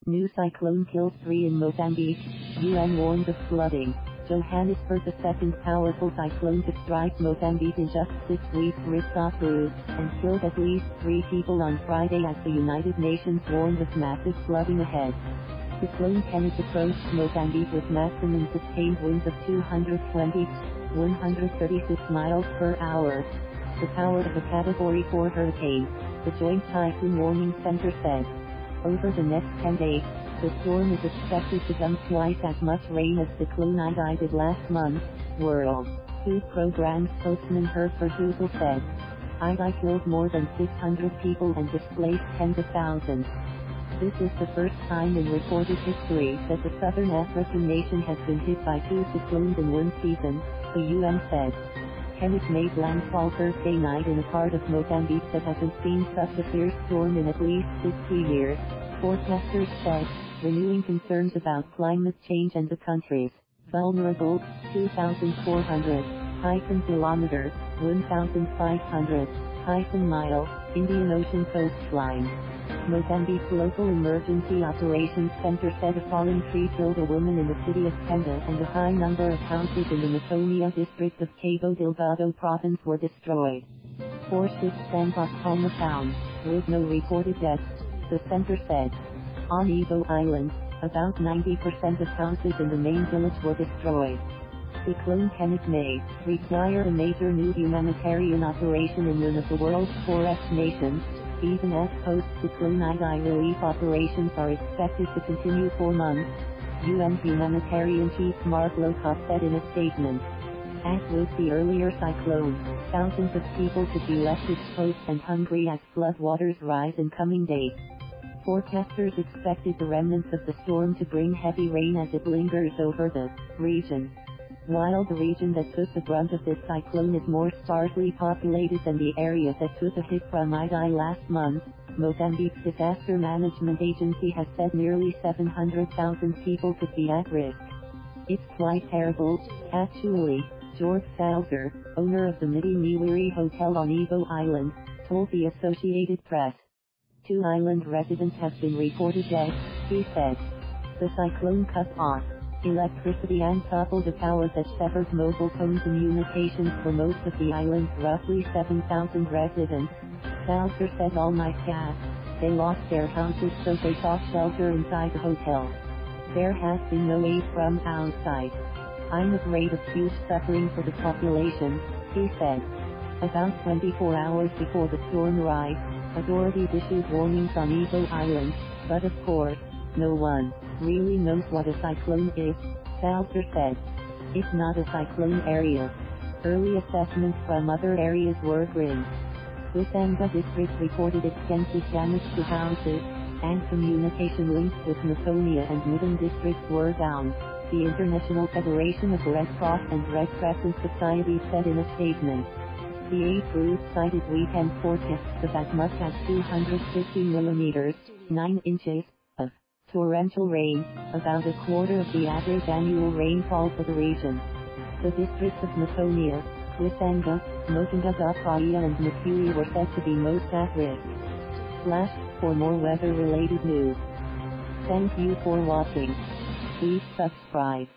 New cyclone kills 3 in Mozambique. UN warns of flooding. Johannesburg, the second powerful cyclone to strike Mozambique in just 6 weeks, ripped off roofs and killed at least 3 people on Friday as the United Nations warned of massive flooding ahead. Cyclone Kenneth approached Mozambique with maximum sustained winds of 220 to 136 miles per hour. The power of a Category 4 hurricane, the Joint Typhoon Warning Center said. Over the next 10 days, the storm is expected to dump twice as much rain as Cyclone Idai did last month, World Food Programme spokesman Herve Verhoosel said. Idai killed more than 600 people and displaced tens of thousands. This is the first time in recorded history that the southern African nation has been hit by 2 cyclones in one season, the UN said. Kenneth made landfall Thursday night in a part of Mozambique that hasn't seen such a fierce storm in at least 60 years, forecasters said, renewing concerns about climate change and the country's vulnerable 2,400 kilometers, 1,500 mile Indian Ocean coastline. Mozambique's local emergency operations center said a fallen tree killed a woman in the city of Pemba, and a high number of houses in the Macomia district of Cabo Delgado province were destroyed. 4 ships sank off Palma town, with no reported deaths, the center said. On Ibo Island, about 90% of houses in the main village were destroyed. Cyclone Kenneth may require a major new humanitarian operation in one of the world's poorest nations, even as post-Cyclone Idai relief operations are expected to continue for months, UN humanitarian chief Mark Lowcock said in a statement. As with the earlier cyclone, thousands of people could be left exposed and hungry as floodwaters rise in coming days. Forecasters expected the remnants of the storm to bring heavy rain as it lingers over the region. While the region that took the brunt of this cyclone is more sparsely populated than the area that took a hit from Idai last month, Mozambique's disaster management agency has said nearly 700,000 people could be at risk. It's quite terrible, actually, Jorg Salzer, owner of the Miti Miwiri hotel on Ibo Island, told the Associated Press. 2 island residents have been reported dead, he said. The cyclone cut off electricity and toppled a tower that severed mobile phone communications for most of the island's roughly 7,000 residents. Salzer said all night they lost their houses, so they sought shelter inside the hotel. There has been no aid from outside. I'm afraid of huge suffering for the population, he said. About 24 hours before the storm arrived, authorities issued warnings on Ibo Island, but of course, no one really knows what a cyclone is, Salzer said. It's not a cyclone area. Early assessments from other areas were grim. Quissanga district reported extensive damage to houses, and communication links with Macomia and Muidumbe districts were down, the International Federation of Red Cross and Red Crescent Society said in a statement. The 8 routes cited weekend forecasts of as much as 250 millimeters, 9 inches, of torrential rain, about a quarter of the average annual rainfall for the region. The districts of Macomia, Quissanga, Muidumbe, and Miwiri were said to be most at risk. For more weather-related news. Thank you for watching. Please subscribe.